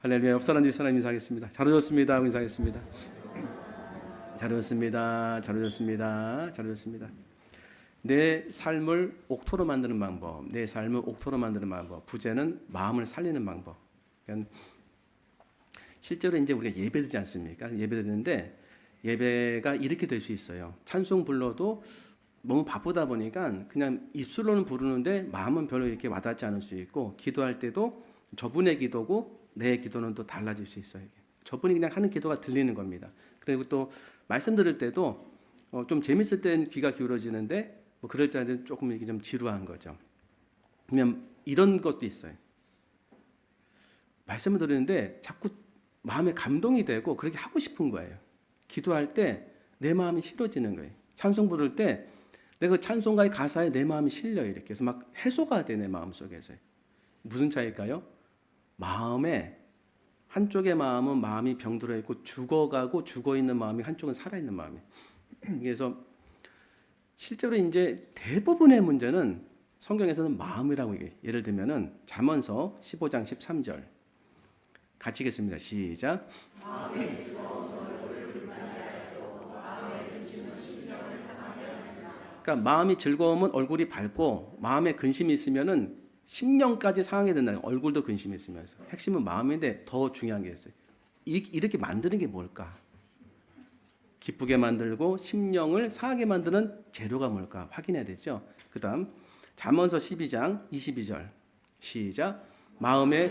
할렐루야. 옆 사람, 뒷 사람 인사하겠습니다. 잘 오셨습니다 하고 인사하겠습니다. 잘 오셨습니다. 잘 오셨습니다. 잘 오셨습니다. 내 삶을 옥토로 만드는 방법, 내 삶을 옥토로 만드는 방법, 부제는 마음을 살리는 방법. 그러니까 실제로 이제 우리가 예배드리지 않습니까? 예배드리는데 예배가 이렇게 될 수 있어요. 찬송 불러도 너무 바쁘다 보니까 그냥 입술로는 부르는데 마음은 별로 이렇게 와닿지 않을 수 있고, 기도할 때도 저분의 기도고 내 기도는 또 달라질 수 있어요. 저분이 그냥 하는 기도가 들리는 겁니다. 그리고 또 말씀 들을 때도 좀 재밌을 땐 귀가 기울어지는데 뭐 그럴 때는 조금 이게 좀 지루한 거죠. 그러면 이런 것도 있어요. 말씀을 들으는데 자꾸 마음에 감동이 되고 그렇게 하고 싶은 거예요. 기도할 때 내 마음이 실어지는 거예요. 찬송 부를 때 내가 찬송가의 가사에 내 마음이 실려요. 이렇게 해서 막 해소가 돼, 내 마음 속에서. 무슨 차이일까요? 마음에 한쪽의 마음은 마음이 병들어 있고 죽어가고 죽어있는 마음이, 한쪽은 살아있는 마음이. 그래서 실제로 이제 대부분의 문제는 성경에서는 마음이라고 얘기해요. 예를 들면은 잠언서 15장 13절 같이 읽겠습니다. 시작. 그러니까 마음이 즐거우면 얼굴이 밝고, 마음에 근심이 있으면은 심령까지 상하게 된다는 거예요. 얼굴도 근심이 있으면서. 핵심은 마음인데 더 중요한 게 있어요. 이렇게 만드는 게 뭘까? 기쁘게 만들고 심령을 상하게 만드는 재료가 뭘까 확인해야 되죠. 그 다음 잠언서 12장 22절 시작. 마음에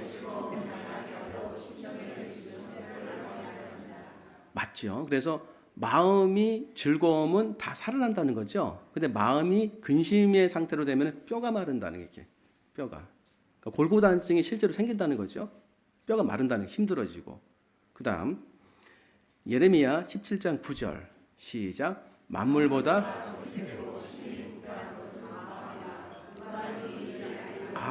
맞죠. 그래서 마음이 즐거움은 다 살아난다는 거죠. 근데 마음이 근심의 상태로 되면 뼈가 마른다는 게, 이렇게 뼈가, 그러니까 골고단증이 실제로 생긴다는 거죠. 뼈가 마른다는 게, 힘들어지고. 그 다음 예레미야 17장 9절 시작. 만물보다,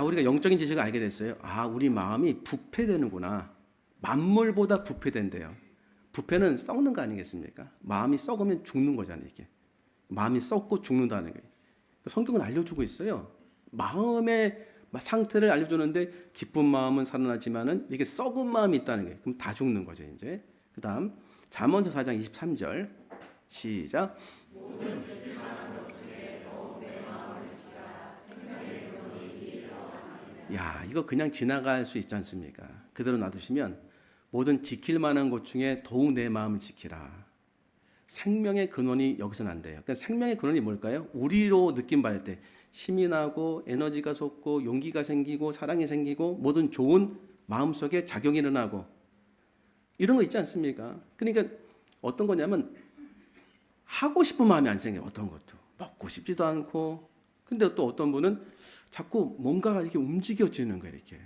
우리가 영적인 지식을 알게 됐어요. 우리 마음이 부패되는구나. 만물보다 부패된대요. 부패는 썩는 거 아니겠습니까? 마음이 썩으면 죽는 거잖아요. 이게 마음이 썩고 죽는다는 거예요. 성경은 알려주고 있어요. 마음의 상태를 알려주는데 기쁜 마음은 살아나지만은 이게 썩은 마음이 있다는 거예요. 그럼 다 죽는 거죠. 이제 그 다음 잠언서 4장 23절 시작. 야, 이거 그냥 지나갈 수 있지 않습니까? 그대로 놔두시면 모든 지킬 만한 것 중에 더욱 내 마음을 지키라. 생명의 근원이 여기서는 안 돼요. 그러니까 생명의 근원이 뭘까요? 우리로 느낌 받을 때 힘이 나고 에너지가 솟고 용기가 생기고 사랑이 생기고 모든 좋은 마음속에 작용이 일어나고 이런 거 있지 않습니까? 그러니까 어떤 거냐면 하고 싶은 마음이 안 생겨요. 어떤 것도 먹고 싶지도 않고. 근데 또 어떤 분은 자꾸 뭔가가 이렇게 움직여지는 거예요. 이렇게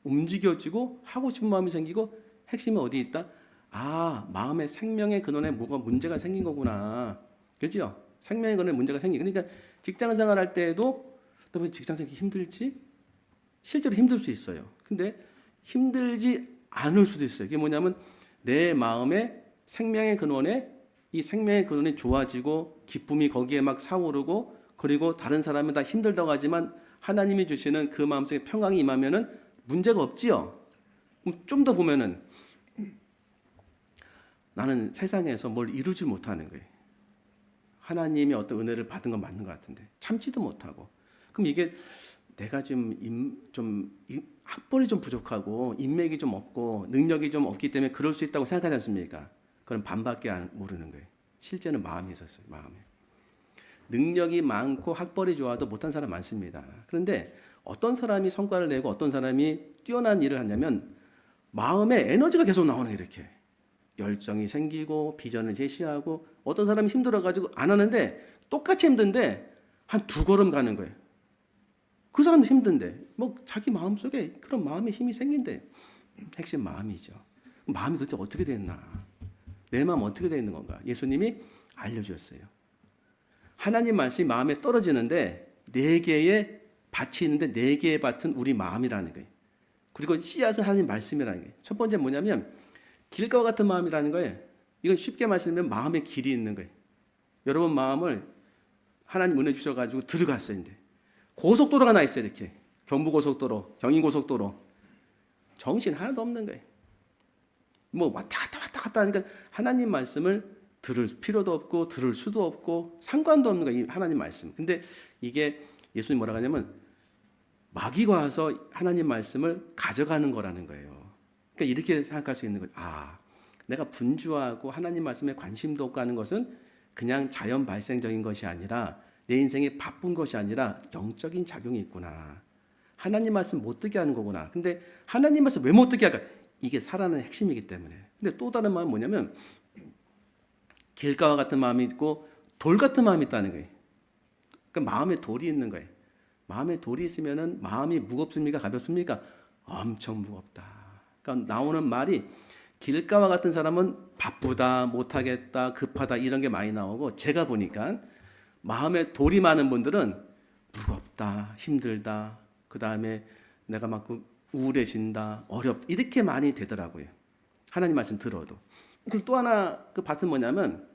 움직여지고 하고 싶은 마음이 생기고. 핵심이 어디 있다? 마음의 생명의 근원에 뭐가 문제가 생긴 거구나. 그죠? 생명의 근원에 문제가 생긴. 그러니까 직장 생활할 때에도 또 왜 직장 생활이 힘들지? 실제로 힘들 수 있어요. 근데 힘들지 않을 수도 있어요. 이게 뭐냐면 내 마음의 생명의 근원에, 이 생명의 근원이 좋아지고 기쁨이 거기에 막 차오르고, 그리고 다른 사람은 다 힘들다고 하지만 하나님이 주시는 그 마음속에 평강이 임하면은 문제가 없지요. 좀 더 보면은 나는 세상에서 뭘 이루지 못하는 거예요. 하나님이 어떤 은혜를 받은 건 맞는 것 같은데 참지도 못하고. 그럼 이게 내가 좀 학벌이 좀 부족하고 인맥이 좀 없고 능력이 좀 없기 때문에 그럴 수 있다고 생각하지 않습니까? 그건 반밖에 모르는 거예요. 실제는 마음이 있었어요. 마음에. 능력이 많고 학벌이 좋아도 못한 사람 많습니다. 그런데 어떤 사람이 성과를 내고 어떤 사람이 뛰어난 일을 하냐면 마음에 에너지가 계속 나오는 거예요. 이렇게 열정이 생기고 비전을 제시하고. 어떤 사람이 힘들어가지고 안 하는데 똑같이 힘든데 한 2걸음 가는 거예요. 그 사람도 힘든데 뭐 자기 마음속에 그런 마음의 힘이 생긴대. 핵심 마음이죠. 마음이 도대체 어떻게 됐나, 내 마음 어떻게 되어 있는 건가, 예수님이 알려주셨어요. 하나님 말씀이 마음에 떨어지는데 4개의 밭이 있는데 4개의 밭은 우리 마음이라는 거예요. 그리고 씨앗은 하나님 말씀이라는 거예요. 첫 번째 뭐냐면 길과 같은 마음이라는 거예요. 이건 쉽게 말씀드리면 마음의 길이 있는 거예요. 여러분 마음을 하나님 은혜 주셔가지고 들어갔어요. 이제 고속도로가 하나 있어요. 이렇게 경부고속도로, 경인고속도로. 정신 하나도 없는 거예요. 뭐 왔다 갔다 하니까 하나님 말씀을 들을 필요도 없고 들을 수도 없고 상관도 없는 거예요. 이 하나님 말씀. 근데 이게 예수님 뭐라고 하냐면 마귀가 와서 하나님 말씀을 가져가는 거라는 거예요. 그러니까 이렇게 생각할 수 있는 거죠. 아, 내가 분주하고 하나님 말씀에 관심도 없고 하는 것은 그냥 자연 발생적인 것이 아니라 내 인생이 바쁜 것이 아니라 영적인 작용이 있구나. 하나님 말씀 못 듣게 하는 거구나. 근데 하나님 말씀 왜 못 듣게 할까? 이게 살아나는 핵심이기 때문에. 근데 또 다른 마음은 뭐냐면 길가와 같은 마음이 있고 돌 같은 마음이 있다는 거예요. 그러니까 마음에 돌이 있는 거예요. 마음에 돌이 있으면은 마음이 무겁습니까? 가볍습니까? 엄청 무겁다. 그러니까 나오는 말이 길가와 같은 사람은 바쁘다, 못하겠다, 급하다 이런 게 많이 나오고 제가 보니까 마음에 돌이 많은 분들은 무겁다, 힘들다, 그 다음에 내가 막 우울해진다, 어렵다 이렇게 많이 되더라고요. 하나님 말씀 들어도. 그리고 또 하나 그 밭은 뭐냐면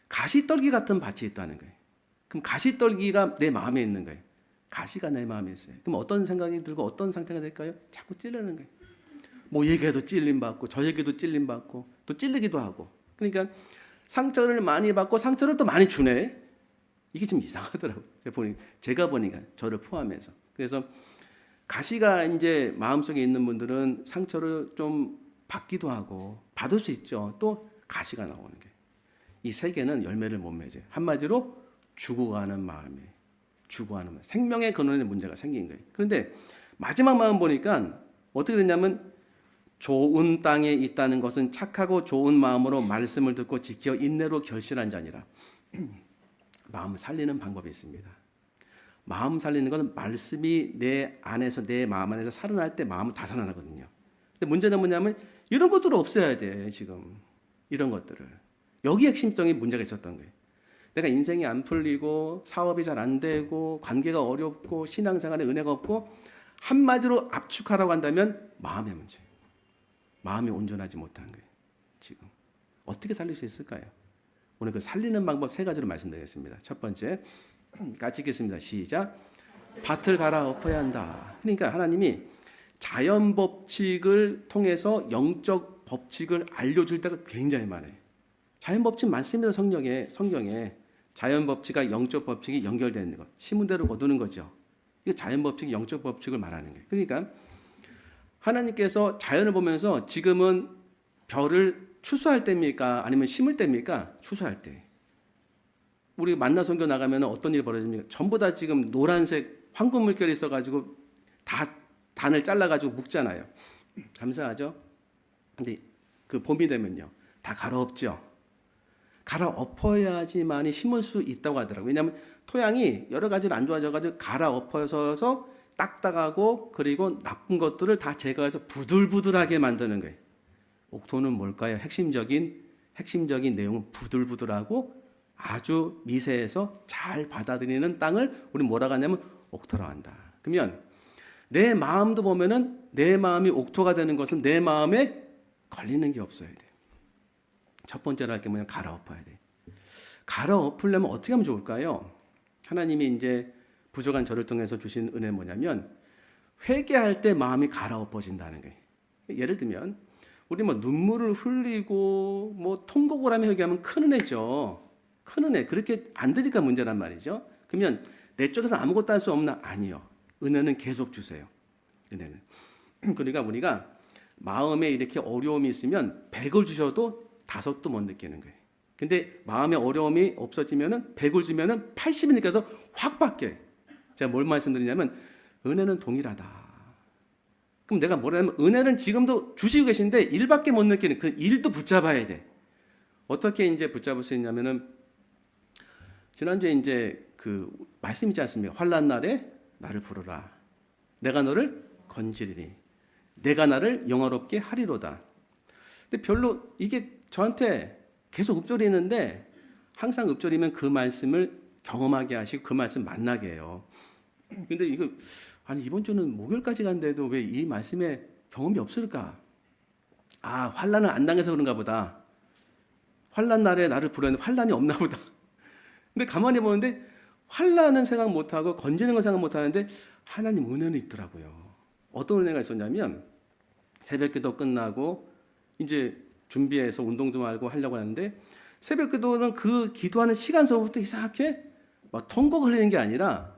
가시떨기 같은 밭이 있다는 거예요. 그럼 가시떨기가 내 마음에 있는 거예요. 가시가 내 마음에 있어요. 그럼 어떤 생각이 들고 어떤 상태가 될까요? 자꾸 찔르는 거예요. 뭐 얘기해도 찔림받고 저 얘기도 찔림받고 또 찔리기도 하고. 그러니까 상처를 많이 받고 상처를 또 많이 주네. 이게 좀 이상하더라고요. 제가 보니까 저를 포함해서. 그래서 가시가 이제 마음속에 있는 분들은 상처를 좀 받기도 하고 받을 수 있죠. 또 가시가 나오는 게. 이 세 개는 열매를 못 맺어요. 한마디로 죽어가는 마음이 죽어가는 마음. 생명의 근원에 문제가 생긴 거예요. 그런데 마지막 마음 보니까 어떻게 됐냐면 좋은 땅에 있다는 것은 착하고 좋은 마음으로 말씀을 듣고 지켜 인내로 결실한 자니라. 마음을 살리는 방법이 있습니다. 마음 살리는 것은 말씀이 내 안에서 내 마음 안에서 살아날 때 마음은 다 살아나거든요. 근데 문제는 뭐냐면 이런 것들을 없애야 돼. 지금 이런 것들을 여기 핵심적인 문제가 있었던 거예요. 내가 인생이 안 풀리고 사업이 잘 안 되고 관계가 어렵고 신앙생활에 은혜가 없고 한마디로 압축하라고 한다면 마음의 문제. 마음이 온전하지 못한 거예요. 지금 어떻게 살릴 수 있을까요? 오늘 그 살리는 방법 세 가지로 말씀드리겠습니다. 첫 번째, 같이 읽겠습니다. 시작. 밭을 갈아엎어야 한다. 그러니까 하나님이 자연 법칙을 통해서 영적 법칙을 알려줄 때가 굉장히 많아요. 자연 법칙 많습니다. 성경에 자연 법칙과 영적 법칙이 연결되어 있는 것. 심은 대로 거두는 거죠. 이게 자연 법칙, 영적 법칙을 말하는 거예요. 그러니까 하나님께서 자연을 보면서 지금은 별을 추수할 때입니까? 아니면 심을 때입니까? 추수할 때. 우리 만나 선교 나가면 어떤 일이 벌어집니까? 전부 다 지금 노란색 황금 물결이 있어가지고 다 단을 잘라가지고 묶잖아요. 감사하죠? 근데 그 봄이 되면요. 다 갈아엎죠. 갈아엎어야지만이 심을 수 있다고 하더라고요. 왜냐하면 토양이 여러 가지로 안 좋아져가지고 갈아엎어서 딱딱하고 그리고 나쁜 것들을 다 제거해서 부들부들하게 만드는 거예요. 옥토는 뭘까요? 핵심적인 내용은 부들부들하고 아주 미세해서 잘 받아들이는 땅을 우리 뭐라고 하냐면 옥토라고 한다. 그러면 내 마음도 보면은 내 마음이 옥토가 되는 것은 내 마음에 걸리는 게 없어야 돼. 첫 번째로 할 게 뭐냐? 갈아엎어야 돼. 갈아엎으려면 어떻게 하면 좋을까요? 하나님이 이제 부족한 저를 통해서 주신 은혜는 뭐냐면 회개할 때 마음이 갈아엎어진다는 거예요. 예를 들면 우리 뭐 눈물을 흘리고 뭐 통곡을 하며 회개하면 큰 은혜죠. 큰 은혜. 그렇게 안 되니까 문제란 말이죠. 그러면 내 쪽에서 아무것도 할 수 없나? 아니요. 은혜는 계속 주세요. 은혜는. 그러니까 우리가 마음에 이렇게 어려움이 있으면 100을 주셔도 5도 못 느끼는 거예요. 근데 마음에 어려움이 없어지면은 100을 주면은 80이 느껴서 확 바뀌어요. 제가 뭘 말씀드리냐면 은혜는 동일하다. 그럼 내가 뭐라면 은혜는 지금도 주시고 계신데 1밖에 못 느끼는 그 1도 붙잡아야 돼. 어떻게 이제 붙잡을 수 있냐면은 지난주에 이제 그 말씀 있지 않습니까? 환난 날에 나를 부르라. 내가 너를 건지리니. 내가 나를 영화롭게 하리로다. 근데 별로 이게 저한테 계속 읊조리는데 항상 읊조리면 그 말씀을 경험하게 하시고 그 말씀 만나게 해요. 근데 이거 아니 이번 주는 목요일까지 간데도 왜 이 말씀에 경험이 없을까? 아, 환난을 안 당해서 그런가 보다. 환난 날에 나를 부르는 환난이 없나 보다. 근데 가만히 보는데 환난은 생각 못 하고 건지는 건 생각 못 하는데 하나님 은혜는 있더라고요. 어떤 은혜가 있었냐면 새벽기도 끝나고 이제 준비해서 운동 좀 하려고 하는데 새벽 기도는 그 기도하는 시간서부터 이상하게 막 통곡을 흘리는 게 아니라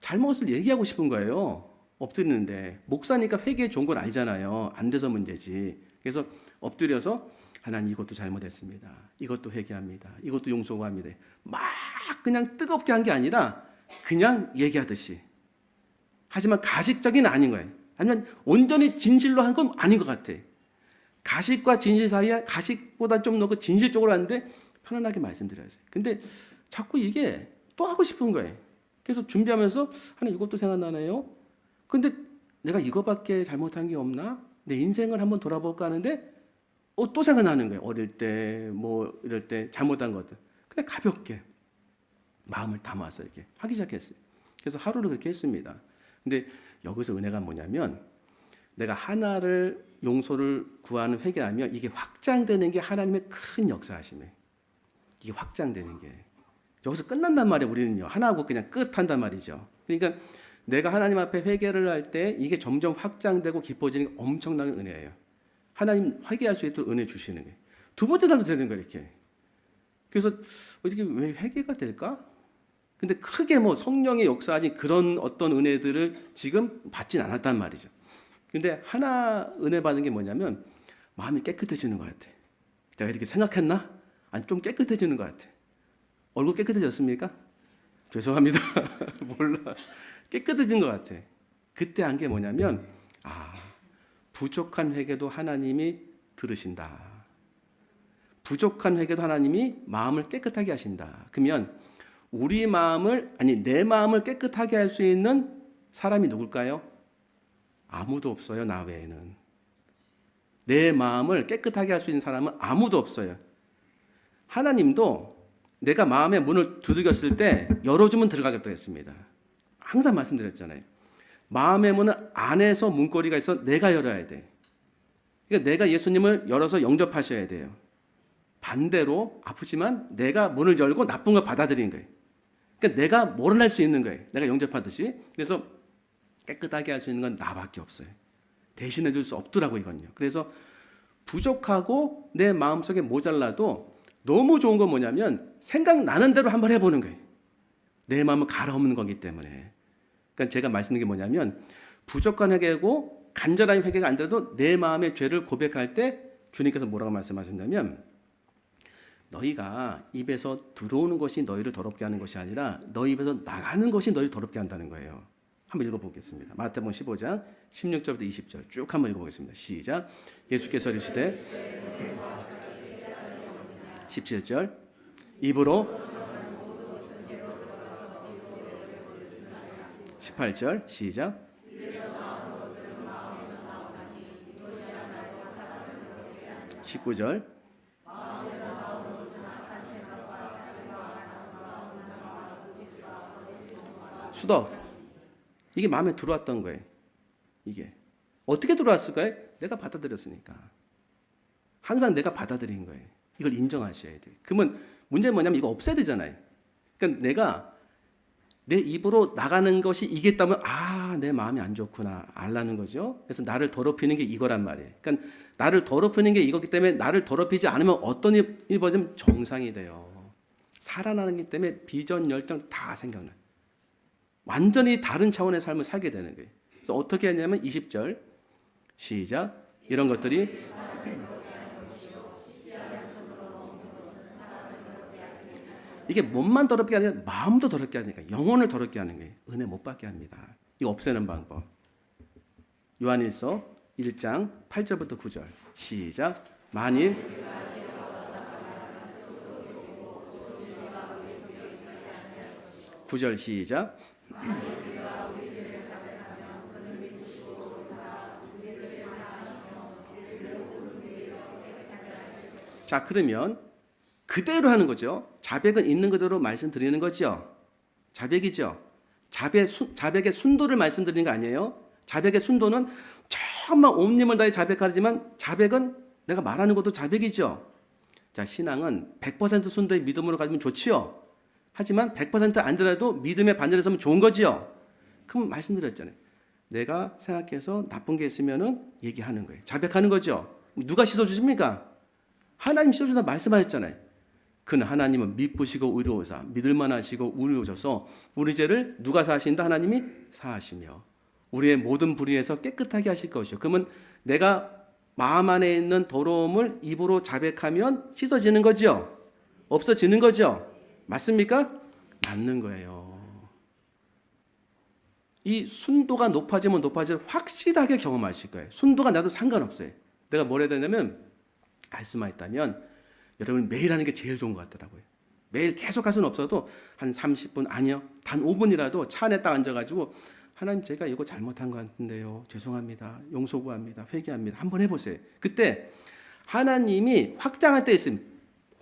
잘못을 얘기하고 싶은 거예요. 엎드리는데 목사니까 회개에 좋은 걸 알잖아요. 안 돼서 문제지. 그래서 엎드려서 하나님 이것도 잘못했습니다. 이것도 회개합니다. 이것도 용서합니다. 막 그냥 뜨겁게 한 게 아니라 그냥 얘기하듯이. 하지만 가식적인 아닌 거예요. 아니면 온전히 진실로 한 건 아닌 것 같아. 가식과 진실 사이에 가식보다 좀 넣고 진실 쪽으로 하는데 편안하게 말씀드려야 돼요. 근데 자꾸 이게 또 하고 싶은 거예요. 그래서 준비하면서 하나님 이것도 생각나네요. 근데 내가 이거밖에 잘못한 게 없나? 내 인생을 한번 돌아볼까 하는데 또 생각나는 거예요. 어릴 때 뭐 이럴 때 잘못한 것들. 그냥 가볍게 마음을 담아서 이렇게 하기 시작했어요. 그래서 하루를 그렇게 했습니다. 근데 여기서 은혜가 뭐냐면 내가 하나를 용서를 구하는 회개하면 이게 확장되는 게 하나님의 큰 역사하심이에요. 이게 확장되는 게 여기서 끝난단 말이에요. 우리는요. 하나하고 그냥 끝한단 말이죠. 그러니까 내가 하나님 앞에 회개를 할 때 이게 점점 확장되고 깊어지는 게 엄청난 은혜예요. 하나님 회개할 수 있도록 은혜 주시는 게. 두 번째 날도 되는 거예요. 이렇게. 그래서 이렇게 왜 회개가 될까? 근데 크게 뭐 성령의 역사하신 그런 어떤 은혜들을 지금 받진 않았단 말이죠. 근데 하나 은혜 받은 게 뭐냐면 마음이 깨끗해지는 것 같아. 내가 이렇게 생각했나? 아니 좀 깨끗해지는 것 같아. 얼굴 깨끗해졌습니까? 죄송합니다. 몰라. 깨끗해진 것 같아. 그때 한 게 뭐냐면 부족한 회개도 하나님이 들으신다. 부족한 회개도 하나님이 마음을 깨끗하게 하신다. 그러면 우리 마음을 내 마음을 깨끗하게 할 수 있는 사람이 누굴까요? 아무도 없어요. 나 외에는. 내 마음을 깨끗하게 할 수 있는 사람은 아무도 없어요. 하나님도 내가 마음의 문을 두들겼을 때 열어주면 들어가겠다고 했습니다. 항상 말씀드렸잖아요. 마음의 문은 안에서 문고리가 있어 내가 열어야 돼. 그러니까 내가 예수님을 열어서 영접하셔야 돼요. 반대로 아프지만 내가 문을 열고 나쁜 걸 받아들이는 거예요. 그러니까 내가 몰아낼 수 있는 거예요. 내가 영접하듯이. 그래서 깨끗하게 할 수 있는 건 나밖에 없어요. 대신해 줄 수 없더라고 이건요. 그래서 부족하고 내 마음속에 모자라도 너무 좋은 건 뭐냐면 생각나는 대로 한번 해보는 거예요. 내 마음을 갈아엎는 거기 때문에. 그러니까 제가 말씀드린 게 뭐냐면 부족한 회개고 간절한 회개가 안 돼도 내 마음의 죄를 고백할 때 주님께서 뭐라고 말씀하셨냐면 너희가 입에서 들어오는 것이 너희를 더럽게 하는 것이 아니라 너희 입에서 나가는 것이 너희를 더럽게 한다는 거예요. 한번 읽어보겠습니다. 마태복음 15장 16절부터 20절 쭉 한번 읽어보겠습니다. 시작. 예수께서 이르시되 17절 입으로 18절 시작. 19절 수도 이게 마음에 들어왔던 거예요. 이게 어떻게 들어왔을까요? 내가 받아들였으니까. 항상 내가 받아들인 거예요. 이걸 인정하셔야 돼요. 그러면 문제는 뭐냐면 이거 없애야 되잖아요. 그러니까 내가 내 입으로 나가는 것이 이겠다면 내 마음이 안 좋구나 알라는 거죠. 그래서 나를 더럽히는 게 이거란 말이에요. 그러니까 나를 더럽히는 게 이거기 때문에 나를 더럽히지 않으면 어떤 일이 벌어지면 정상이 돼요. 살아나기 때문에 비전, 열정 다 생각나요. 완전히 다른 차원의 삶을 살게 되는 거예요. 그래서 어떻게 했냐면 20절 시작. 이런 것들이 이게 몸만 더럽게 하는 게 아니라 마음도 더럽게 하니까 영혼을 더럽게 하는 거예요. 은혜 못 받게 합니다. 이거 없애는 방법. 요한일서 1장 8절부터 9절 시작. 만일 (9절) 시작. 자, 그러면 그대로 하는 거죠. 자백은 있는 그대로 말씀드리는 거죠. 자백이죠. 자백의 순도를 말씀드리는 거 아니에요. 자백의 순도는 정말 온 힘을 다해 자백하지만 자백은 내가 말하는 것도 자백이죠. 자, 신앙은 100% 순도의 믿음으로 가지면 좋지요. 하지만 100%안 되더라도 믿음의 반열에 서면 좋은 거지요. 그럼 말씀드렸잖아요. 내가 생각해서 나쁜 게 있으면은 얘기하는 거예요. 자백하는 거죠. 누가 씻어주십니까? 하나님 씌워준다 말씀하셨잖아요. 그는 하나님은 미쁘시고 의로우사 믿을만 하시고 의로우셔서 우리 죄를 누가 사하신다? 하나님이 사하시며 우리의 모든 불의에서 깨끗하게 하실 것이요. 그러면 내가 마음 안에 있는 더러움을 입으로 자백하면 씻어지는 거죠? 없어지는 거죠? 맞습니까? 맞는 거예요. 이 순도가 높아지면 높아지면 확실하게 경험하실 거예요. 순도가 나도 상관없어요. 내가 뭘 해야 되냐면 할 수만 있다면 여러분 매일 하는 게 제일 좋은 것 같더라고요. 매일 계속 할 수는 없어도 한 30분 아니요. 단 5분이라도 차 안에 딱 앉아가지고 하나님 제가 이거 잘못한 것 같은데요. 죄송합니다. 용서 구합니다. 회개합니다. 한번 해보세요. 그때 하나님이 확장할 때 있으면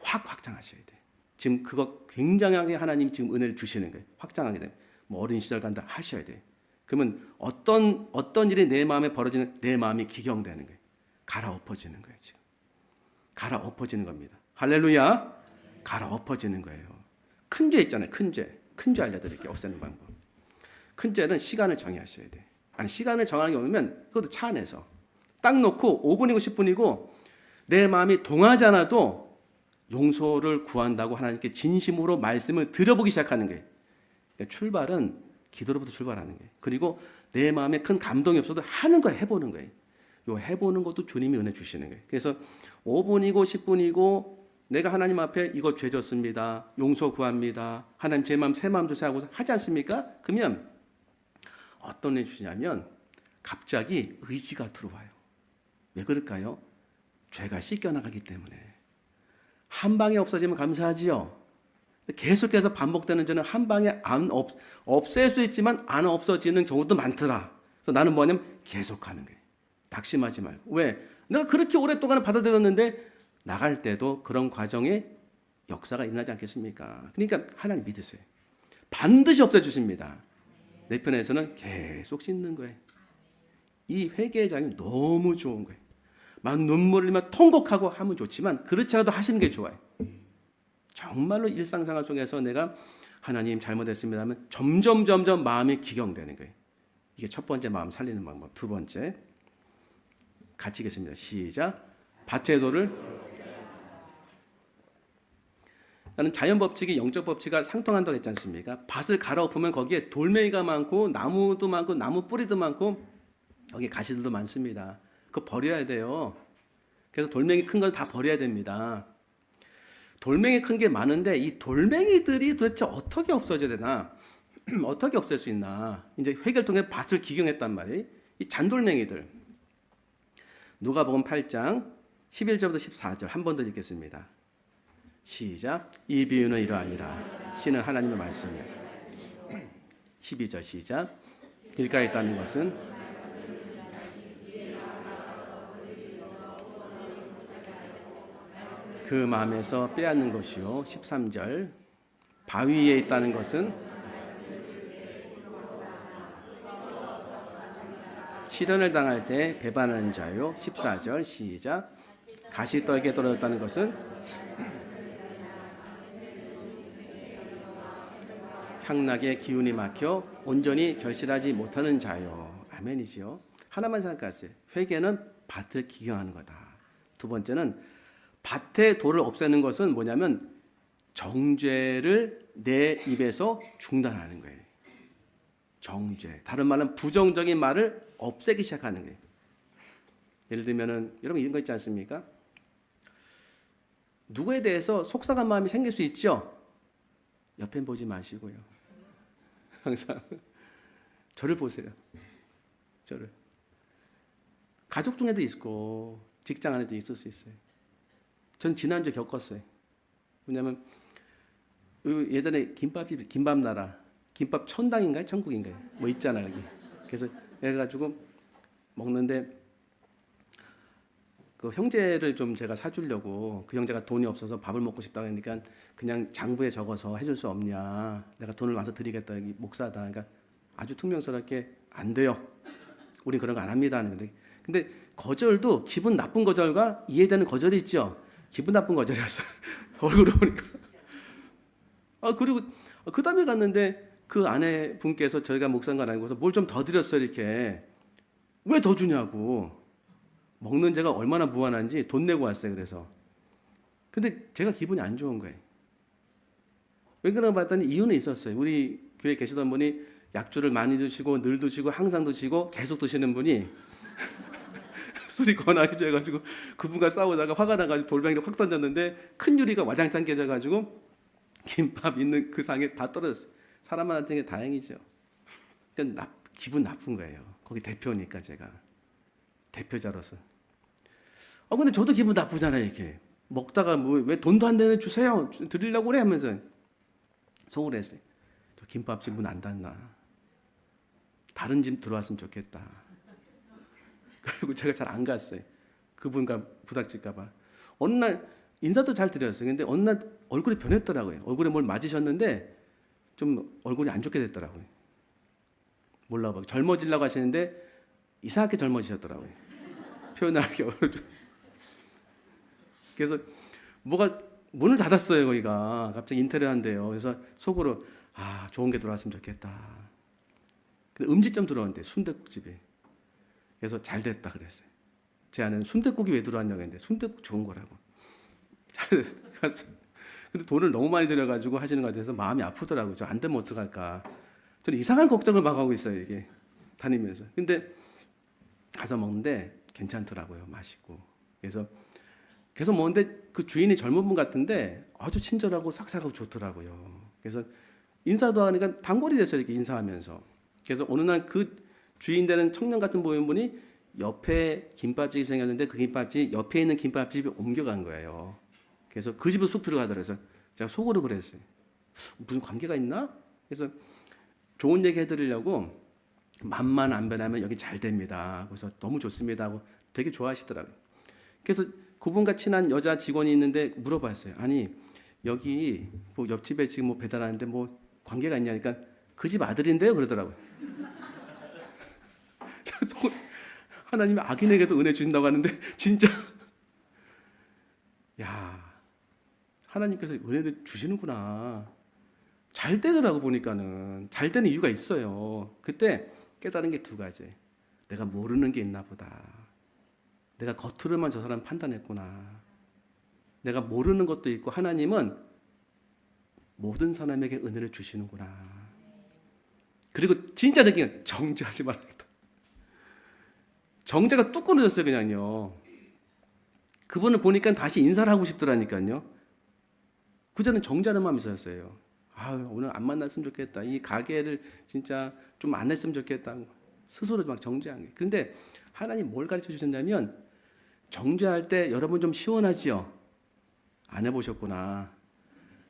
확 확장하셔야 돼요. 지금 그거 굉장하게 하나님 지금 은혜를 주시는 거예요. 확장하게 되면 뭐 어린 시절 간다 하셔야 돼요. 그러면 어떤 일이 내 마음에 벌어지는 내 마음이 기경되는 거예요. 갈아엎어지는 거예요. 지금 갈아엎어지는 겁니다. 할렐루야. 갈아엎어지는 거예요. 큰 죄 있잖아요. 큰 죄 알려드릴게요. 없애는 방법. 큰 죄는 시간을 정해하셔야 돼. 아니 시간을 정하는 게 없으면 그것도 차 안에서 딱 놓고 5분이고 10분이고 내 마음이 동하지 않아도 용서를 구한다고 하나님께 진심으로 말씀을 드려보기 시작하는 거예요. 그러니까 출발은 기도로부터 출발하는 거예요. 그리고 내 마음에 큰 감동이 없어도 하는 걸 해보는 거예요. 요 해보는 것도 주님이 은혜 주시는 거예요. 그래서 5분이고 10분이고 내가 하나님 앞에 이거 죄 졌습니다. 용서 구합니다. 하나님 제 마음 새 마음 주세요 하고 하지 않습니까? 그러면 어떤 일 주시냐면 갑자기 의지가 들어와요. 왜 그럴까요? 죄가 씻겨나가기 때문에. 한 방에 없어지면 감사하지요. 계속해서 반복되는 죄는 한 방에 없앨 수 있지만 안 없어지는 경우도 많더라. 그래서 나는 뭐냐면 계속하는 거예요. 낙심하지 말고. 왜? 내가 그렇게 오랫동안 받아들였는데 나갈 때도 그런 과정에 역사가 일어나지 않겠습니까? 그러니까 하나님 믿으세요. 반드시 없애주십니다. 내 편에서는 계속 씻는 거예요. 이 회개의 장이 너무 좋은 거예요. 막 눈물을 흘리며 통곡하고 하면 좋지만 그렇지 않아도 하시는 게 좋아요. 정말로 일상생활 속에서 내가 하나님 잘못했습니다 하면 점점 마음이 기경되는 거예요. 이게 첫 번째 마음 살리는 방법. 두 번째 같이 읽겠습니다. 시작. 밭의 돌을 나는 자연 법칙이 영적 법칙과 상통한다고 했지 않습니까? 밭을 갈아엎으면 거기에 돌멩이가 많고 나무도 많고 나무 뿌리도 많고 여기 가시들도 많습니다. 그거 버려야 돼요. 그래서 돌멩이 큰 건 다 버려야 됩니다. 돌멩이 큰 게 많은데 이 돌멩이들이 도대체 어떻게 없어져야 되나? 어떻게 없앨 수 있나? 이제 회개를 통해 밭을 기경했단 말이에요. 이 잔돌멩이들. 누가복음 8장 11절부터 14절 한 번 더 읽겠습니다. 시작. 이 비유는 이러하니라. 신은 하나님의 말씀이요. 12절 시작. 길가에 있다는 것은 그 마음에서 빼앗는 것이요. 13절. 바위에 있다는 것은 시련을 당할 때 배반하는 자요. 14절 시작. 가시떡에 떨어졌다는 것은 향락의 기운이 막혀 온전히 결실하지 못하는 자요. 아멘이지요. 하나만 생각하세요. 회개는 밭을 기경하는 거다. 두 번째는 밭의 돌을 없애는 것은 뭐냐면 정죄를 내 입에서 중단하는 거예요. 정죄. 다른 말은 부정적인 말을 없애기 시작하는 거예요. 예를 들면은 여러분 이런 거 있지 않습니까? 누구에 대해서 속상한 마음이 생길 수 있죠. 옆에 보지 마시고요. 항상 저를 보세요. 저를. 가족 중에도 있고 직장 안에도 있을 수 있어요. 전 지난주에 겪었어요. 왜냐하면 예전에 김밥집 김밥나라 김밥 천당인가요? 천국인가요? 뭐 있잖아요 여기. 그래서 해가지고 먹는데 그 형제를 좀 제가 사주려고 그 형제가 돈이 없어서 밥을 먹고 싶다고 하니까 그냥 장부에 적어서 해줄 수 없냐. 내가 돈을 와서 드리겠다. 여기 목사다. 그러니까 아주 퉁명스럽게 안 돼요. 우린 그런 거 안 합니다 하는 근데 거절도 기분 나쁜 거절과 이해되는 거절이 있죠. 기분 나쁜 거절이었어요. 얼굴을 보니까. 그리고 그 다음에 갔는데 그 아내 분께서 저희가 목사인 건 아니고서 뭘 좀 더 드렸어요 이렇게. 왜 더 주냐고. 먹는 제가 얼마나 무한한지 돈 내고 왔어요. 그래서 근데 제가 기분이 안 좋은 거예요. 왜 그런가 봤더니 이유는 있었어요. 우리 교회에 계시던 분이 약주를 많이 드시고 늘 드시고 항상 드시고 계속 드시는 분이 술이 권하게 져가지고 그분과 싸우다가 화가 나가지고 돌멩이를 확 던졌는데 큰 유리가 와장창 깨져가지고 김밥 있는 그 상에 다 떨어졌어요. 사람한테 게 다행이죠. 그러니까 기분 나쁜 거예요. 거기 대표니까 제가 대표자로서. 근데 저도 기분 나쁘잖아요. 이렇게 먹다가 뭐 왜 돈도 안 되는 주세요 드리려고 그래 하면서 속으로 했어요. 저 김밥집 문 안 닫나? 다른 집 들어왔으면 좋겠다. 그리고 제가 잘 안 갔어요. 그분과 부닥칠까봐. 어느 날 인사도 잘 드렸어요. 근데 어느 날 얼굴이 변했더라고요. 얼굴에 뭘 맞으셨는데 좀 얼굴이 안 좋게 됐더라고요. 몰라 봐. 젊어지려고 하시는데 이상하게 젊어지셨더라고요. 표현하기 어려워. 그래서 뭐가 문을 닫았어요. 거기가 갑자기 인테리어 한대요. 그래서 속으로 좋은 게 들어왔으면 좋겠다. 근데 음식점 들어왔는데 순댓국집에. 그래서 잘 됐다 그랬어요. 제 아내는 순댓국이 왜 들어왔냐고 했는데 순댓국 좋은 거라고. 잘 됐어. 근데 돈을 너무 많이 들여가지고 하시는 것 같아서 마음이 아프더라고요. 저 안 되면 어떡할까. 저는 이상한 걱정을 막 하고 있어요. 이게 다니면서. 근데 가서 먹는데 괜찮더라고요. 맛있고. 그래서 계속 먹는데 그 주인이 젊은 분 같은데 아주 친절하고 싹싹하고 좋더라고요. 그래서 인사도 하니까 단골이 됐어요. 이렇게 인사하면서. 그래서 어느 날 그 주인 되는 청년 같은 보이는 분이 옆에 김밥집이 생겼는데 그 김밥집 옆에 있는 김밥집이 옮겨간 거예요. 그래서 그 집으로 쑥 들어가더라고요. 그래서 제가 속으로 그랬어요. 무슨 관계가 있나? 그래서 좋은 얘기 해드리려고 맛만 안 변하면 여기 잘 됩니다. 그래서 너무 좋습니다 하고 되게 좋아하시더라고요. 그래서 그분과 친한 여자 직원이 있는데 물어봤어요. 아니 여기 뭐 옆집에 지금 뭐 배달하는데 뭐 관계가 있냐니까 그 집 아들인데요 그러더라고요. 하나님이 악인에게도 은혜 주신다고 하는데 진짜 야 하나님께서 은혜를 주시는구나. 잘 되더라고 보니까는. 잘 되는 이유가 있어요. 그때 깨달은 게 두 가지. 내가 모르는 게 있나 보다. 내가 겉으로만 저 사람 판단했구나. 내가 모르는 것도 있고 하나님은 모든 사람에게 은혜를 주시는구나. 그리고 진짜 느낀 건 정죄하지 말아야겠다. 정죄가 뚝 끊어졌어요 그냥요. 그분을 보니까 다시 인사를 하고 싶더라니까요. 그전엔 정죄하는 마음이 있었어요. 오늘 안 만났으면 좋겠다. 이 가게를 진짜 좀 안 했으면 좋겠다. 스스로 막 정죄한 게. 그런데 하나님 뭘 가르쳐 주셨냐면 정죄할 때 여러분 좀 시원하지요? 안 해보셨구나.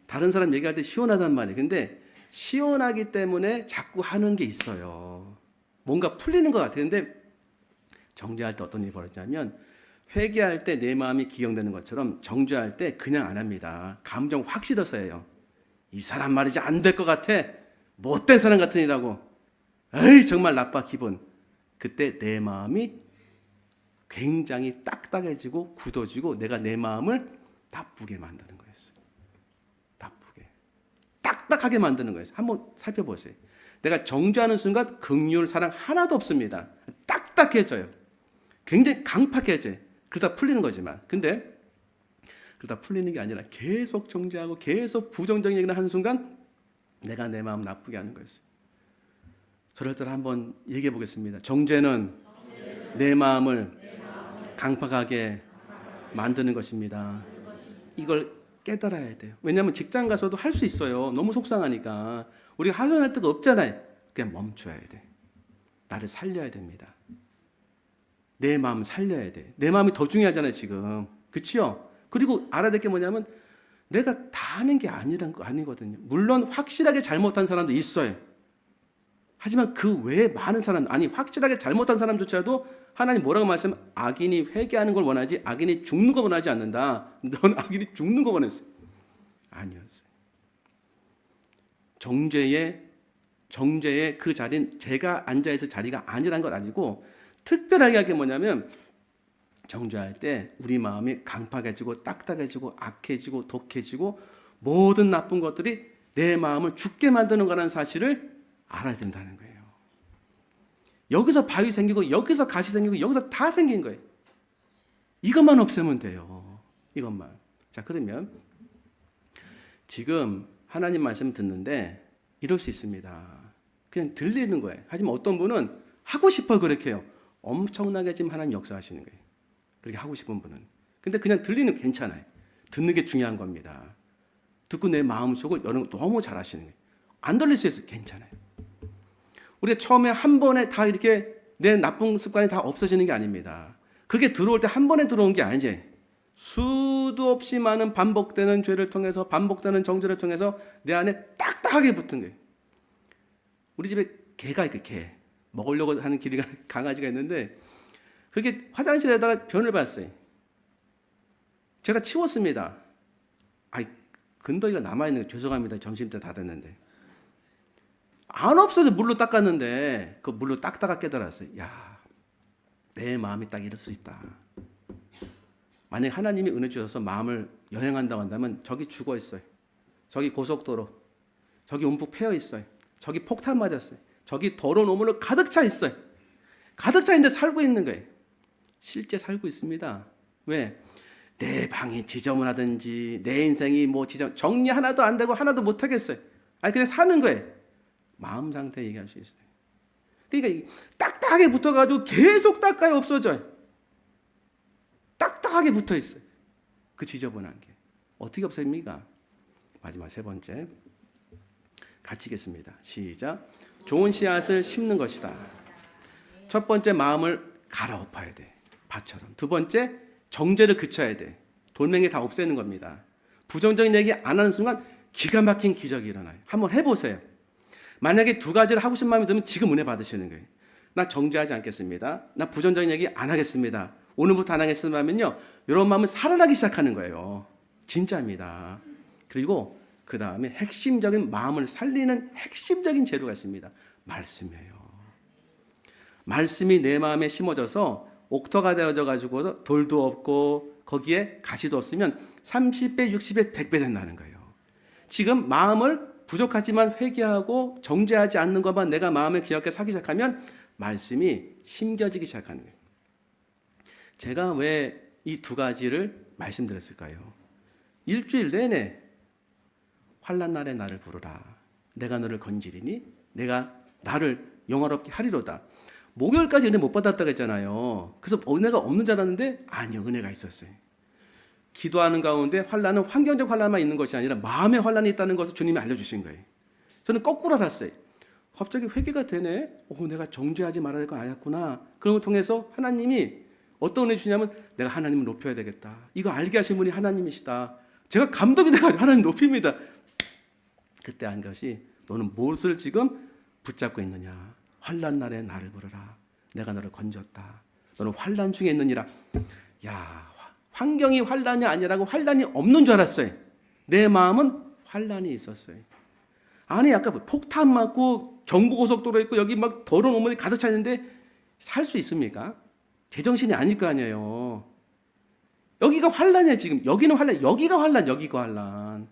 다른 사람 얘기할 때 시원하단 말이에요. 근데 시원하기 때문에 자꾸 하는 게 있어요. 뭔가 풀리는 것 같아요. 근데 정죄할 때 어떤 일이 벌어지냐면 회개할 때 내 마음이 기경되는 것처럼 정죄할 때 그냥 안 합니다. 감정 확 실어서 해요. 이 사람 말이지 안 될 것 같아. 못된 사람 같으니라고. 에이 정말 나빠 기분. 그때 내 마음이 굉장히 딱딱해지고 굳어지고 내가 내 마음을 나쁘게 만드는 거였어요. 나쁘게. 딱딱하게 만드는 거예요. 한번 살펴보세요. 내가 정죄하는 순간 긍휼, 사랑 하나도 없습니다. 딱딱해져요. 굉장히 강팍해져요. 그러다 풀리는 거지만. 근데 그러다 풀리는 게 아니라 계속 정죄하고 계속 부정적인 얘기를 하는 순간 내가 내 마음 나쁘게 하는 거였어요. 저럴 때 한번 얘기해 보겠습니다. 정죄는 내 마음을 강팍하게 만드는 것입니다. 이걸 깨달아야 돼요. 왜냐하면 직장 가서도 할 수 있어요. 너무 속상하니까. 우리가 하소연할 데가 없잖아요. 그냥 멈춰야 돼. 나를 살려야 됩니다. 내 마음 살려야 돼. 내 마음이 더 중요하잖아요 지금. 그치요? 그리고 알아야 될 게 뭐냐면 내가 다 하는 게 아니거든요. 물론 확실하게 잘못한 사람도 있어요. 하지만 그 외에 많은 사람, 확실하게 잘못한 사람조차도 하나님 뭐라고 말씀하면 악인이 회개하는 걸 원하지 악인이 죽는 걸 원하지 않는다. 넌 악인이 죽는 걸 원했어요. 아니었어요. 정죄의 그 자리는 제가 앉아있을 자리가 아니란 걸 아니고 특별하게 할 게 뭐냐면 정죄할 때 우리 마음이 강팍해지고 딱딱해지고 악해지고 독해지고 모든 나쁜 것들이 내 마음을 죽게 만드는 거라는 사실을 알아야 된다는 거예요. 여기서 바위 생기고 여기서 가시 생기고 여기서 다 생긴 거예요. 이것만 없애면 돼요. 이것만. 자, 그러면 지금 하나님 말씀 듣는데 이럴 수 있습니다. 그냥 들리는 거예요. 하지만 어떤 분은 하고 싶어 그렇게 해요. 엄청나게 지금 하나님 역사하시는 거예요. 그렇게 하고 싶은 분은. 근데 그냥 들리는 게 괜찮아요. 듣는 게 중요한 겁니다. 듣고 내 마음속을 여는 거 너무 잘 하시는 거예요. 안 들릴 수 있어요. 괜찮아요. 우리가 처음에 한 번에 다 이렇게 내 나쁜 습관이 다 없어지는 게 아닙니다. 그게 들어올 때 한 번에 들어온 게 아니지. 수도 없이 많은 반복되는 죄를 통해서 반복되는 정죄를 통해서 내 안에 딱딱하게 붙은 거예요. 우리 집에 개가 있고 개 먹으려고 하는 강아지가 있는데 그게 화장실에다가 변을 봤어요. 제가 치웠습니다. 아이 근더기가 남아있는 거 죄송합니다. 점심때 다 됐는데 안 없어져. 물로 닦았는데 그 물로 닦다가 깨달았어요. 야, 내 마음이 딱 이럴 수 있다. 만약 하나님이 은혜 주셔서 마음을 여행한다고 한다면 저기 죽어 있어요. 저기 고속도로, 저기 움푹 패여 있어요. 저기 폭탄 맞았어요. 저기 더러운 오물로 가득 차 있어요. 가득 차 있는데 살고 있는 거예요. 실제 살고 있습니다. 왜? 내 방이 지저분하든지 내 인생이 뭐 정리 하나도 안 되고 하나도 못 하겠어요. 아니 그냥 사는 거예요. 마음 상태 얘기할 수 있어요. 그러니까 딱딱하게 붙어가지고 계속 닦아야 없어져요. 딱딱하게 붙어 있어요. 그 지저분한 게 어떻게 없습니까? 마지막 세 번째 같이 읽겠습니다. 시작. 좋은 씨앗을 심는 것이다. 첫 번째 마음을 갈아엎어야 돼. 밭처럼. 두 번째 정죄를 그쳐야 돼. 돌멩이 다 없애는 겁니다. 부정적인 얘기 안 하는 순간 기가 막힌 기적이 일어나요. 한번 해보세요. 만약에 두 가지를 하고 싶은 마음이 들면 지금 은혜 받으시는 거예요. 나 정죄하지 않겠습니다. 나 부정적인 얘기 안 하겠습니다. 오늘부터 안 하겠습니다 하면요. 이런 마음은 살아나기 시작하는 거예요. 진짜입니다. 그리고 그 다음에 핵심적인 마음을 살리는 핵심적인 재료가 있습니다. 말씀이에요. 말씀이 내 마음에 심어져서 옥토가 되어져 가지고 돌도 없고 거기에 가시도 없으면 30배, 60배, 100배 된다는 거예요. 지금 마음을 부족하지만 회개하고 정죄하지 않는 것만 내가 마음에 기억해 사기 시작하면 말씀이 심겨지기 시작하는 거예요. 제가 왜 이 두 가지를 말씀드렸을까요? 일주일 내내 환난 날에 나를 부르라. 내가 너를 건지리니 내가 나를 영화롭게 하리로다. 목요일까지 은혜 못 받았다고 했잖아요. 그래서 은혜가 없는 줄 알았는데 아니요. 은혜가 있었어요. 기도하는 가운데 환난은 환경적 환난만 있는 것이 아니라 마음의 환난이 있다는 것을 주님이 알려주신 거예요. 저는 거꾸로 알았어요. 갑자기 회개가 되네. 내가 정죄하지 말아야 될 거 알았구나. 그런 걸 통해서 하나님이 어떤 은혜 주냐면 내가 하나님을 높여야 되겠다. 이거 알게 하신 분이 하나님이시다. 제가 감동이 돼가지고 하나님 높입니다. 그때 한 것이 너는 무엇을 지금 붙잡고 있느냐. 환난 날에 나를 부르라. 내가 너를 건졌다. 너는 환난 중에 있느니라. 야, 환경이 환난이 아니라고 환난이 없는 줄 알았어요. 내 마음은 환난이 있었어요. 안에 약간 폭탄 맞고 경부고속도로 있고 여기 막 더러운 오물이 가득 차 있는데 살 수 있습니까? 제정신이 아닐 거 아니에요. 여기가 환난이에요. 지금 여기는 환난, 여기가 환난, 여기가 환난.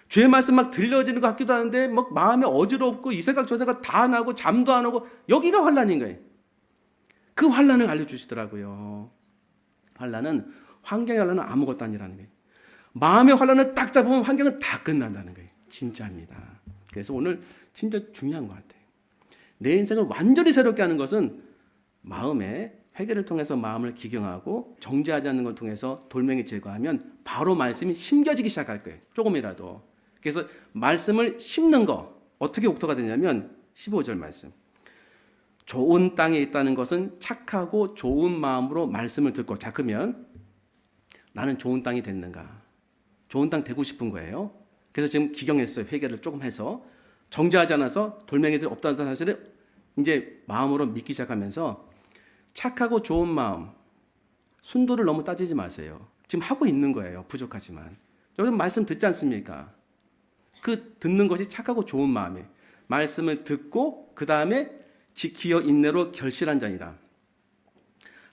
죄의 말씀 막 들려지는 것 같기도 하는데 막 마음에 어지럽고 이 생각 저 생각 다 나고 잠도 안 오고 여기가 환난인 거예요. 그 환난을 알려주시더라고요. 환난은 환경의 환난은 아무것도 아니라는 거예요. 마음의 환난을 딱 잡으면 환경은 다 끝난다는 거예요. 진짜입니다. 그래서 오늘 진짜 중요한 것 같아요. 내 인생을 완전히 새롭게 하는 것은 마음에 회개를 통해서 마음을 기경하고 정죄하지 않는 것 통해서 돌멩이 제거하면 바로 말씀이 심겨지기 시작할 거예요. 조금이라도. 그래서 말씀을 심는 거 어떻게 옥토가 되냐면 15절 말씀. 좋은 땅에 있다는 것은 착하고 좋은 마음으로 말씀을 듣고. 자, 그러면 나는 좋은 땅이 됐는가? 좋은 땅 되고 싶은 거예요. 그래서 지금 기경했어요. 회개를 조금 해서. 정죄하지 않아서 돌멩이들이 없다는 사실을 이제 마음으로 믿기 시작하면서 착하고 좋은 마음, 순도를 너무 따지지 마세요. 지금 하고 있는 거예요. 부족하지만. 여러분 말씀 듣지 않습니까? 그 듣는 것이 착하고 좋은 마음이에요. 말씀을 듣고 그 다음에 지키어 인내로 결실한 자이다.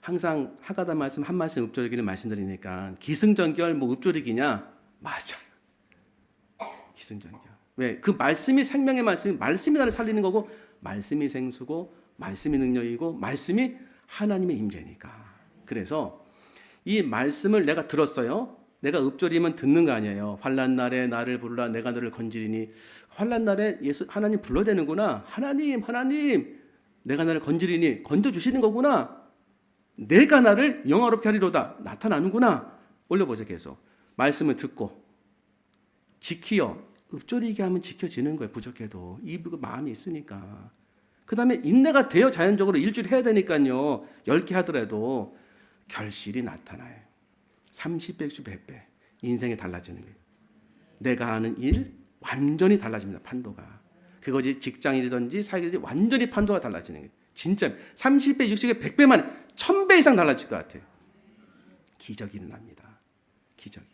항상 하가다 말씀 한 말씀 읊조리기를 말씀드리니까 기승전결 뭐 읊조리기냐? 맞아요. 기승전결. 왜? 그 말씀이 생명의 말씀이 나를 살리는 거고 말씀이 생수고 말씀이 능력이고 말씀이 하나님의 임재니까. 그래서 이 말씀을 내가 들었어요. 내가 읊조리면 듣는 거 아니에요. 환난 날에 나를 부르라 내가 너를 건지리니. 환난 날에 하나님 불러야 되는구나. 하나님 내가 나를 건지리니 건져주시는 거구나. 내가 나를 영화롭게 하리로다. 나타나는구나. 올려보세요. 계속 말씀을 듣고 지키어. 읊조리게 하면 지켜지는 거예요. 부족해도 이 마음이 있으니까. 그 다음에 인내가 돼요. 자연적으로 일주일 해야 되니까요. 10개 하더라도 결실이 나타나요. 30배, 100배 인생이 달라지는 거예요. 내가 하는 일 완전히 달라집니다. 판도가. 그것이 직장이든지 사회든지 완전히 판도가 달라지는 거예요. 진짜 30배, 60배, 100배만 1000배 이상 달라질 것 같아요. 기적이 일어납니다. 기적이.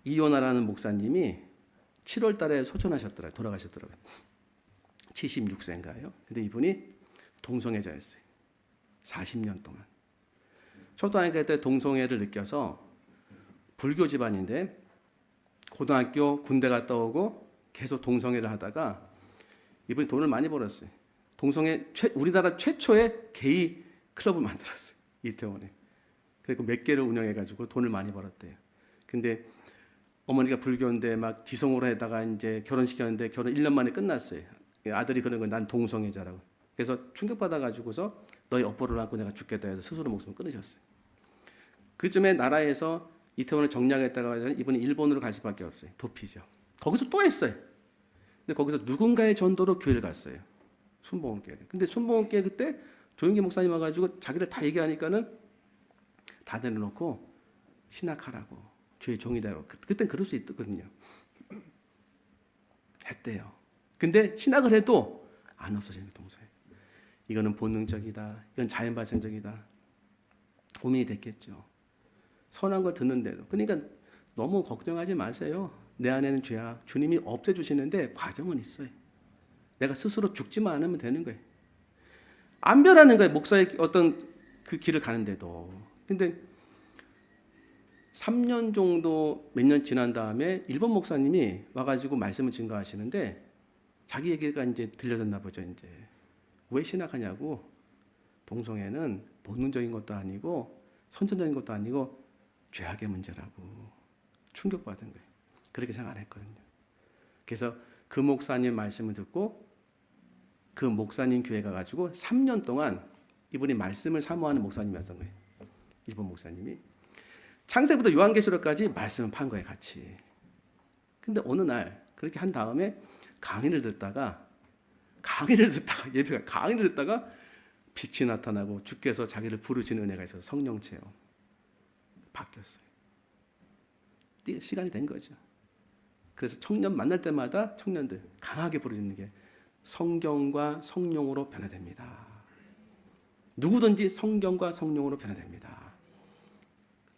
이요나라는 목사님이 7월 달에 소천하셨더라고요. 돌아가셨더라고요. 76세인가요? 근데 이분이 동성애자였어요. 40년 동안. 초등학교 때 동성애를 느껴서 불교 집안인데 고등학교 군대 갔다 오고 계속 동성애를 하다가 이분이 돈을 많이 벌었어요. 우리나라 최초의 게이 클럽을 만들었어요. 이태원에. 그리고 몇 개를 운영해가지고 돈을 많이 벌었대요. 근데 어머니가 불교인데 막 지성으로 해다가 이제 결혼시켰는데 결혼 1년 만에 끝났어요. 아들이 그런 거 난 동성애자라고. 그래서 충격받아가지고서 너희 업보를 안고 내가 죽겠다 해서 스스로 목숨을 끊으셨어요. 그쯤에 나라에서 이태원을 정리하겠다가 이분이 일본으로 갈 수밖에 없어요. 도피죠. 거기서 또 했어요. 근데 거기서 누군가의 전도로 교회를 갔어요. 순복음교회. 근데 순복음교회 그때 조영기 목사님 와가지고 자기를 다 얘기하니까는 다 내려놓고 신학하라고. 주의 종이다라고. 그땐 그럴 수 있거든요. 했대요. 근데 신학을 해도 안 없어지는 동서에. 이거는 본능적이다. 이건 자연 발생적이다. 고민이 됐겠죠. 선한 걸 듣는데도. 그러니까 너무 걱정하지 마세요. 내 안에는 죄악. 주님이 없애주시는데 과정은 있어요. 내가 스스로 죽지만 않으면 되는 거예요. 안 변하는 거예요. 목사의 어떤 그 길을 가는데도. 근데 3년 정도 몇 년 지난 다음에 일본 목사님이 와가지고 말씀을 증거하시는데 자기 얘기가 이제 들려졌나 보죠. 이제 왜 신학하냐고. 동성애는 본능적인 것도 아니고 선천적인 것도 아니고 죄악의 문제라고. 충격받은 거예요. 그렇게 생각 안 했거든요. 그래서 그 목사님 말씀을 듣고 그 목사님 교회 가가지고 3년 동안 이분이 말씀을 사모하는 목사님이었던 거예요. 일본 목사님이. 창세부터 요한계시록까지 말씀을 판 거예요, 같이. 근데 어느 날 그렇게 한 다음에 강의를 듣다가 예배가 강의를 듣다가 빛이 나타나고 주께서 자기를 부르시는 은혜가 있어서 성령 체험. 바뀌었어요. 시간이 된 거죠. 그래서 청년 만날 때마다 청년들 강하게 부르짖는 게 성경과 성령으로 변화됩니다. 누구든지 성경과 성령으로 변화됩니다.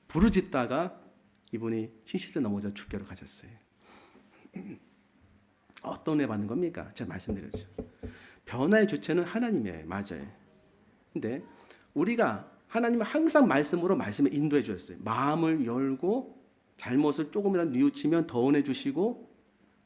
부르짖다가 이분이 70대 넘어져 죽게로 가셨어요. 어떤 은혜 받는 겁니까? 제가 말씀드렸죠. 변화의 주체는 하나님이에요. 맞아요. 근데 우리가 하나님은 항상 말씀으로 말씀을 인도해 주셨어요. 마음을 열고 잘못을 조금이라도 뉘우치면 더 은혜 주시고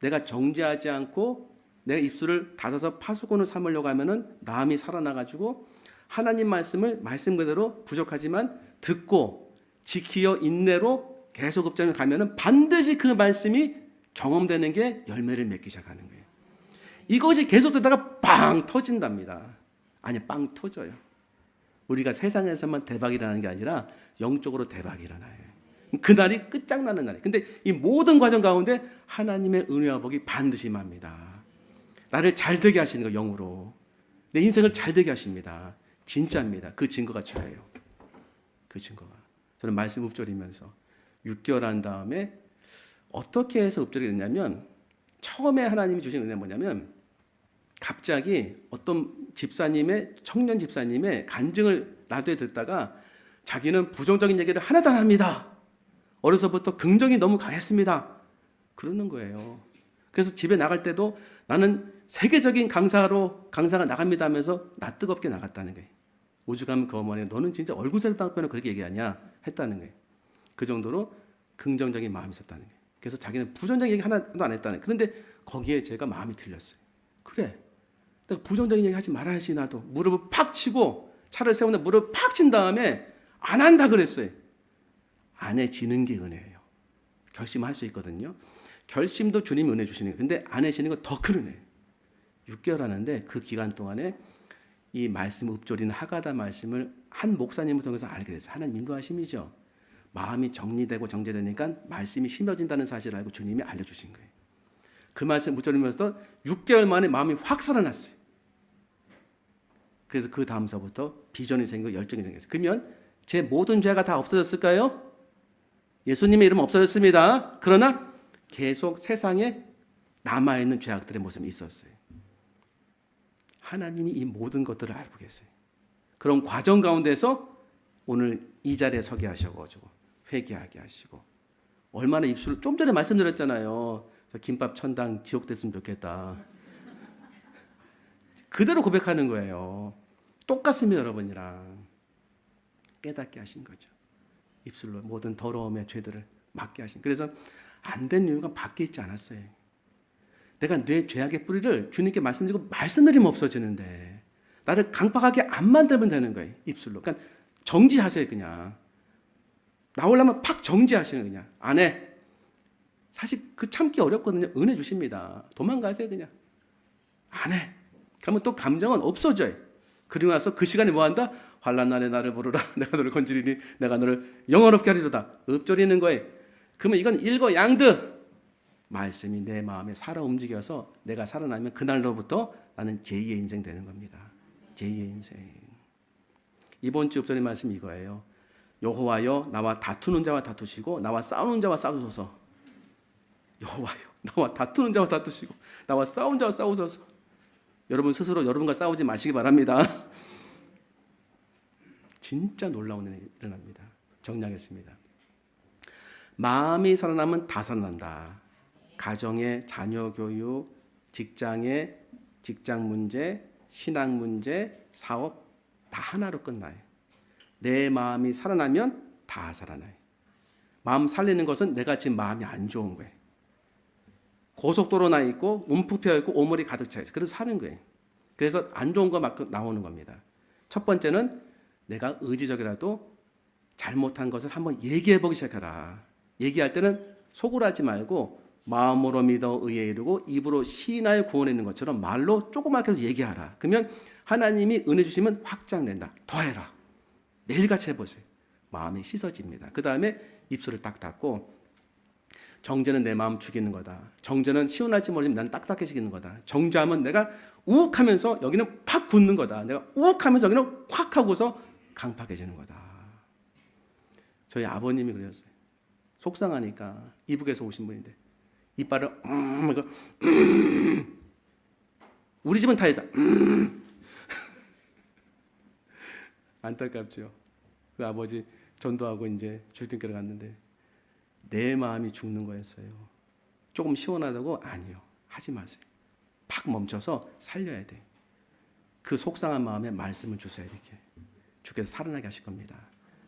내가 정죄하지 않고 내가 입술을 닫아서 파수꾼을 삼으려고 하면은 마음이 살아나가지고 하나님 말씀을 말씀 그대로 부족하지만 듣고 지키어 인내로 계속 읍장을 가면은 반드시 그 말씀이 경험되는 게 열매를 맺기 시작하는 거예요. 이것이 계속 되다가 빵 터진답니다. 아니 빵 터져요. 우리가 세상에서만 대박이 일어나는 게 아니라 영적으로 대박이 일어나요. 그날이 끝장나는 날이에요. 근데 이 모든 과정 가운데 하나님의 은혜와 복이 반드시 임합니다. 나를 잘되게 하시는 거 영으로. 내 인생을 잘되게 하십니다. 진짜입니다. 그 증거가 저예요. 그 증거가. 저는 말씀 읊조리면서 6개월 한 다음에 어떻게 해서 읊조리게 됐냐면 처음에 하나님이 주신 은혜는 뭐냐면 갑자기 어떤 집사님의 청년 집사님의 간증을 라디오에 듣다가 자기는 부정적인 얘기를 하나도 안 합니다. 어려서부터 긍정이 너무 강했습니다. 그러는 거예요. 그래서 집에 나갈 때도 나는 세계적인 강사가 나갑니다 하면서 나 뜨겁게 나갔다는 거예요. 오죽하면 그 어머니 너는 진짜 얼굴색 당편을 그렇게 얘기하냐 했다는 거예요. 그 정도로 긍정적인 마음이 있었다는 거예요. 그래서 자기는 부정적인 얘기 하나도 안 했다는 거예요. 그런데 거기에 제가 마음이 들렸어요. 그래, 내가 부정적인 얘기 하지 말아야지. 나도 무릎을 팍 치고 차를 세우는데 무릎을 팍 친 다음에 안 한다 그랬어요. 안해지는 게 은혜예요. 결심할 수 있거든요. 결심도 주님이 은혜 주시는 거예요. 근데 안해지는 건 더 큰 은혜예요. 6개월 하는데 그 기간 동안에 이 말씀 읊조리는 하가다 말씀을 한 목사님을 통해서 알게 됐어요. 하나님 인도하심이죠. 마음이 정리되고 정제되니까 말씀이 심어진다는 사실을 알고 주님이 알려주신 거예요. 그 말씀 읊조리면서 6개월 만에 마음이 확 살아났어요. 그래서 그 다음서부터 비전이 생기고 열정이 생겼어요. 그러면 제 모든 죄가 다 없어졌을까요? 예수님의 이름 없어졌습니다. 그러나 계속 세상에 남아있는 죄악들의 모습이 있었어요. 하나님이 이 모든 것들을 알고 계세요. 그런 과정 가운데서 오늘 이 자리에 서게 하셔가지고 회개하게 하시고 얼마나 입술을 좀 전에 말씀드렸잖아요. 김밥 천당 지옥 됐으면 좋겠다. 그대로 고백하는 거예요. 똑같습니다, 여러분이랑. 깨닫게 하신 거죠. 입술로 모든 더러움의 죄들을 막게 하신. 그래서 안 된 이유가 밖에 있지 않았어요. 내가 내 죄악의 뿌리를 주님께 말씀드리고 말씀드리면 없어지는데 나를 강팍하게 안 만들면 되는 거예요. 입술로. 그러니까 정지하세요. 그냥. 나오려면 팍 정지하시는 그냥. 안 해. 사실 그 참기 어렵거든요. 은혜 주십니다. 도망가세요. 그냥. 안 해. 그러면 또 감정은 없어져요. 그리고 나서 그 시간에 뭐 한다? 환난 날에 나를 부르라. 내가 너를 건지리니 내가 너를 영원롭게 하리로다. 읊조리는 거예요. 그러면 이건 일거양득. 말씀이 내 마음에 살아 움직여서 내가 살아나면 그날로부터 나는 제2의 인생 되는 겁니다. 제2의 인생. 이번 주 읊조리 말씀이 이거예요. 여호와여 나와 다투는 자와 다투시고 나와 싸우는 자와 싸우소서. 여호와여 나와 다투는 자와 다투시고 나와 싸우는 자와 싸우소서. 여러분 스스로 여러분과 싸우지 마시기 바랍니다. 진짜 놀라운 일이 일어납니다. 정리하겠습니다. 마음이 살아나면 다 살아난다. 가정의 자녀 교육, 직장의 직장 문제, 신앙 문제, 사업 다 하나로 끝나요. 내 마음이 살아나면 다 살아나요. 마음 살리는 것은 내가 지금 마음이 안 좋은 거예요. 고속도로 나 있고 움푹 패여 있고 오물이 가득 차 있어요. 그래서 사는 거예요. 그래서 안 좋은 거 막 나오는 겁니다. 첫 번째는 내가 의지적이라도 잘못한 것을 한번 얘기해 보기 시작하라. 얘기할 때는 속으로 하지 말고 마음으로 믿어 의에 이르고 입으로 시인하여 구원하는 것처럼 말로 조그맣게 해서 얘기하라. 그러면 하나님이 은혜 주시면 확장된다. 더해라. 매일같이 해보세요. 마음이 씻어집니다. 그 다음에 입술을 딱 닫고 정죄는 내 마음 죽이는 거다. 정죄는 시원할지 모르지만 나는 딱딱해지는 거다. 정죄하면 내가 우욱 하면서 여기는 팍 붙는 거다. 내가 우욱 하면서 여기는 확 하고서 강팍해지는 거다. 저희 아버님이 그러셨어요. 속상하니까 이북에서 오신 분인데 이빨을 우리 집은 다 해서 안타깝죠. 그 아버지 전도하고 이제 주일교회 갔는데 내 마음이 죽는 거였어요. 조금 시원하다고? 아니요. 하지 마세요. 팍 멈춰서 살려야 돼. 그 속상한 마음에 말씀을 주세요. 이렇게 주께서 살아나게 하실 겁니다.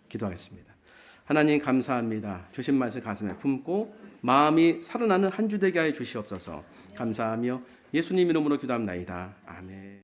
기도하겠습니다. 하나님 감사합니다. 주신 말씀 가슴에 품고 마음이 살아나는 한 주 되게 하여 주시옵소서. 감사하며 예수님 이름으로 기도합나이다. 아멘.